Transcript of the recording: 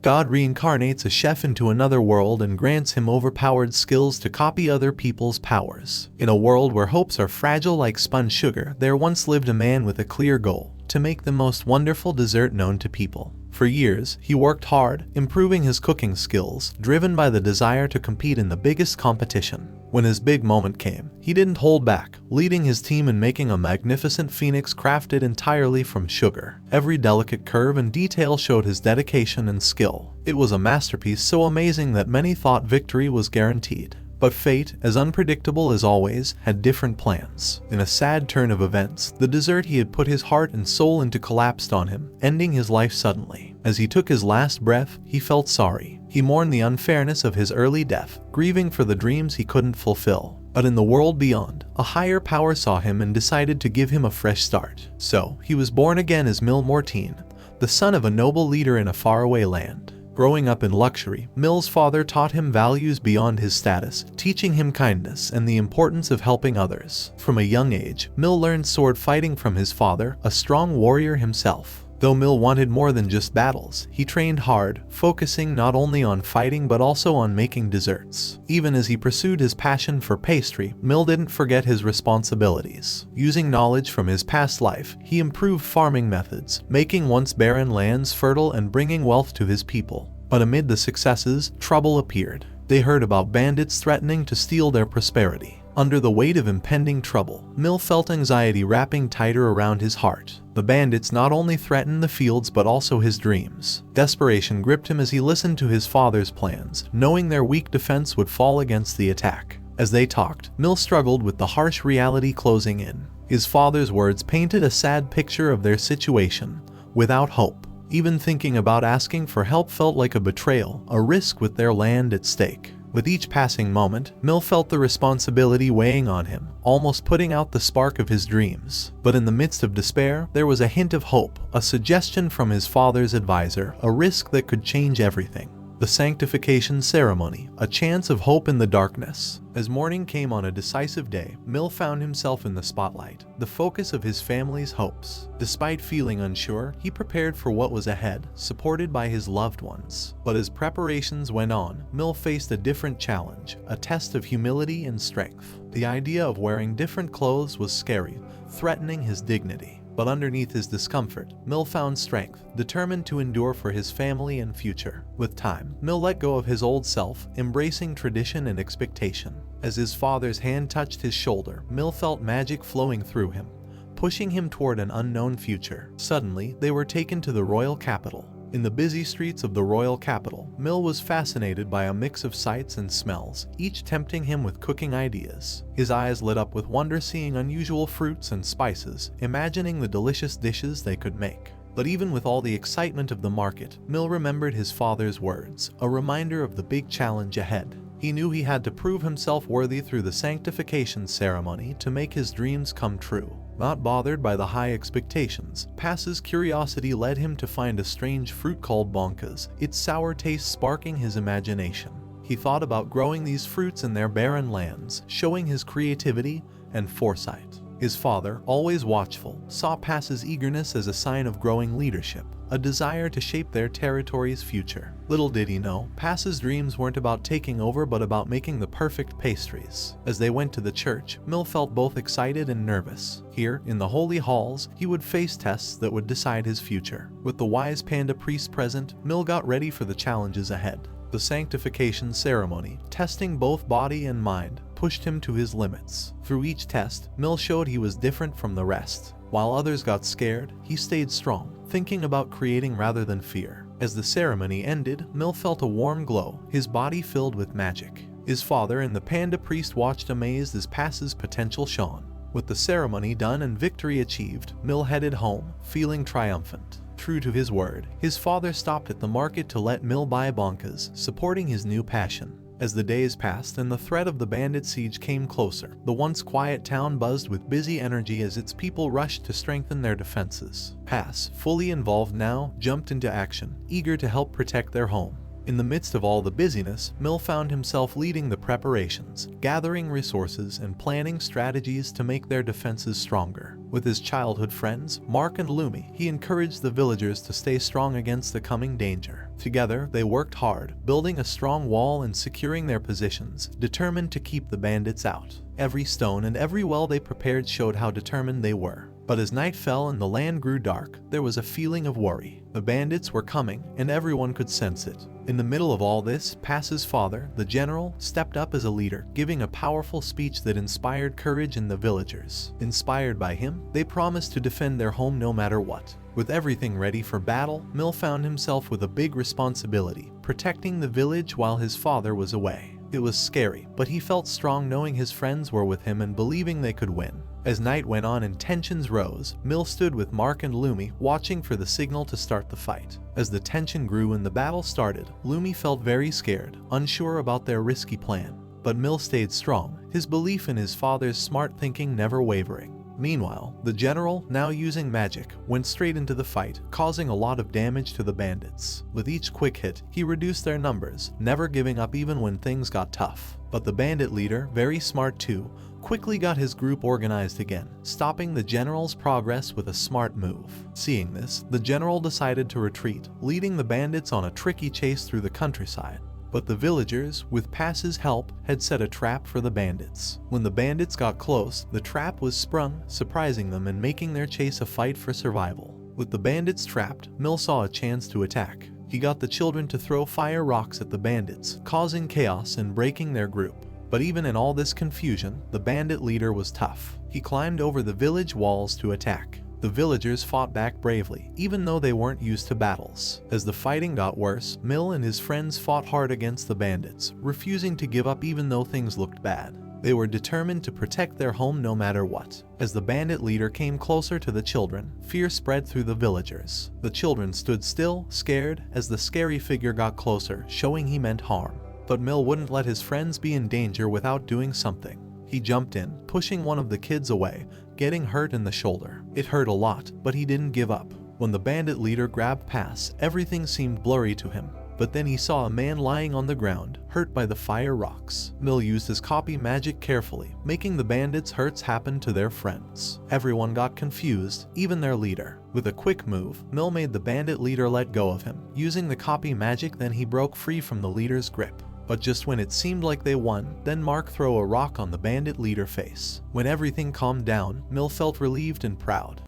God reincarnates a chef into another world and grants him overpowered skills to copy other people's powers. In a world where hopes are fragile like spun sugar, there once lived a man with a clear goal: to make the most wonderful dessert known to people. For years, he worked hard, improving his cooking skills, driven by the desire to compete in the biggest competition. When his big moment came, he didn't hold back, leading his team in making a magnificent phoenix crafted entirely from sugar. Every delicate curve and detail showed his dedication and skill. It was a masterpiece so amazing that many thought victory was guaranteed. But fate, as unpredictable as always, had different plans. In a sad turn of events, the dessert he had put his heart and soul into collapsed on him, ending his life suddenly. As he took his last breath, he felt sorry. He mourned the unfairness of his early death, grieving for the dreams he couldn't fulfill. But in the world beyond, a higher power saw him and decided to give him a fresh start. So, he was born again as Mil Mortine, the son of a noble leader in a faraway land. Growing up in luxury, Mil's father taught him values beyond his status, teaching him kindness and the importance of helping others. From a young age, Mil learned sword fighting from his father, a strong warrior himself. Though Mil wanted more than just battles, he trained hard, focusing not only on fighting but also on making desserts. Even as he pursued his passion for pastry, Mil didn't forget his responsibilities. Using knowledge from his past life, he improved farming methods, making once barren lands fertile and bringing wealth to his people. But amid the successes, trouble appeared. They heard about bandits threatening to steal their prosperity. Under the weight of impending trouble, Mil felt anxiety wrapping tighter around his heart. The bandits not only threatened the fields but also his dreams. Desperation gripped him as he listened to his father's plans, knowing their weak defense would fall against the attack. As they talked, Mil struggled with the harsh reality closing in. His father's words painted a sad picture of their situation, without hope. Even thinking about asking for help felt like a betrayal, a risk with their land at stake. With each passing moment, Mil felt the responsibility weighing on him, almost putting out the spark of his dreams. But in the midst of despair, there was a hint of hope, a suggestion from his father's advisor, a risk that could change everything. The sanctification ceremony, a chance of hope in the darkness. As morning came on a decisive day, Mil found himself in the spotlight, the focus of his family's hopes. Despite feeling unsure, he prepared for what was ahead, supported by his loved ones. But as preparations went on, Mil faced a different challenge, a test of humility and strength. The idea of wearing different clothes was scary, threatening his dignity. But underneath his discomfort, Mil found strength, determined to endure for his family and future. With time, Mil let go of his old self, embracing tradition and expectation. As his father's hand touched his shoulder, Mil felt magic flowing through him, pushing him toward an unknown future. Suddenly, they were taken to the royal capital. In the busy streets of the royal capital, Mil was fascinated by a mix of sights and smells, each tempting him with cooking ideas. His eyes lit up with wonder seeing unusual fruits and spices, imagining the delicious dishes they could make. But even with all the excitement of the market, Mil remembered his father's words, a reminder of the big challenge ahead. He knew he had to prove himself worthy through the sanctification ceremony to make his dreams come true. Not bothered by the high expectations, Pass's curiosity led him to find a strange fruit called bonkas, its sour taste sparking his imagination. He thought about growing these fruits in their barren lands, showing his creativity and foresight. His father, always watchful, saw Pass's eagerness as a sign of growing leadership, a desire to shape their territory's future. Little did he know, Pass's dreams weren't about taking over but about making the perfect pastries. As they went to the church, Mil felt both excited and nervous. Here, in the holy halls, he would face tests that would decide his future. With the wise panda priest present, Mil got ready for the challenges ahead. The sanctification ceremony, testing both body and mind, pushed him to his limits. Through each test, Mil showed he was different from the rest. While others got scared, he stayed strong, thinking about creating rather than fear. As the ceremony ended, Mil felt a warm glow, his body filled with magic. His father and the panda priest watched amazed as Pass's potential shone. With the ceremony done and victory achieved, Mil headed home, feeling triumphant. True to his word, his father stopped at the market to let Mil buy bonkas, supporting his new passion. As the days passed and the threat of the bandit siege came closer, the once quiet town buzzed with busy energy as its people rushed to strengthen their defenses. Pass, fully involved now, jumped into action, eager to help protect their home. In the midst of all the busyness, Mill found himself leading the preparations, gathering resources, and planning strategies to make their defenses stronger. With his childhood friends, Mark and Lumi, he encouraged the villagers to stay strong against the coming danger. Together, they worked hard, building a strong wall and securing their positions, determined to keep the bandits out. Every stone and every well they prepared showed how determined they were. But as night fell and the land grew dark, there was a feeling of worry. The bandits were coming, and everyone could sense it. In the middle of all this, Pass's father, the general, stepped up as a leader, giving a powerful speech that inspired courage in the villagers. Inspired by him, they promised to defend their home no matter what. With everything ready for battle, Mill found himself with a big responsibility, protecting the village while his father was away. It was scary, but he felt strong knowing his friends were with him and believing they could win. As night went on and tensions rose, Mill stood with Mark and Lumi, watching for the signal to start the fight. As the tension grew and the battle started, Lumi felt very scared, unsure about their risky plan. But Mill stayed strong, his belief in his father's smart thinking never wavering. Meanwhile, the general, now using magic, went straight into the fight, causing a lot of damage to the bandits. With each quick hit, he reduced their numbers, never giving up even when things got tough. But the bandit leader, very smart too, quickly got his group organized again, stopping the general's progress with a smart move. Seeing this, the general decided to retreat, leading the bandits on a tricky chase through the countryside. But the villagers, with Pass's help, had set a trap for the bandits. When the bandits got close, the trap was sprung, surprising them and making their chase a fight for survival. With the bandits trapped, Mill saw a chance to attack. He got the children to throw fire rocks at the bandits, causing chaos and breaking their group. But even in all this confusion, the bandit leader was tough. He climbed over the village walls to attack. The villagers fought back bravely, even though they weren't used to battles. As the fighting got worse, Mill and his friends fought hard against the bandits, refusing to give up even though things looked bad. They were determined to protect their home no matter what. As the bandit leader came closer to the children, fear spread through the villagers. The children stood still, scared, as the scary figure got closer, showing he meant harm. But Mill wouldn't let his friends be in danger without doing something. He jumped in, pushing one of the kids away, getting hurt in the shoulder. It hurt a lot, but he didn't give up. When the bandit leader grabbed Pass, everything seemed blurry to him. But then he saw a man lying on the ground, hurt by the fire rocks. Mill used his copy magic carefully, making the bandits' hurts happen to their friends. Everyone got confused, even their leader. With a quick move, Mill made the bandit leader let go of him. Using the copy magic, then he broke free from the leader's grip. But just when it seemed like they won, then Mark threw a rock on the bandit leader face. When everything calmed down, Mill felt relieved and proud.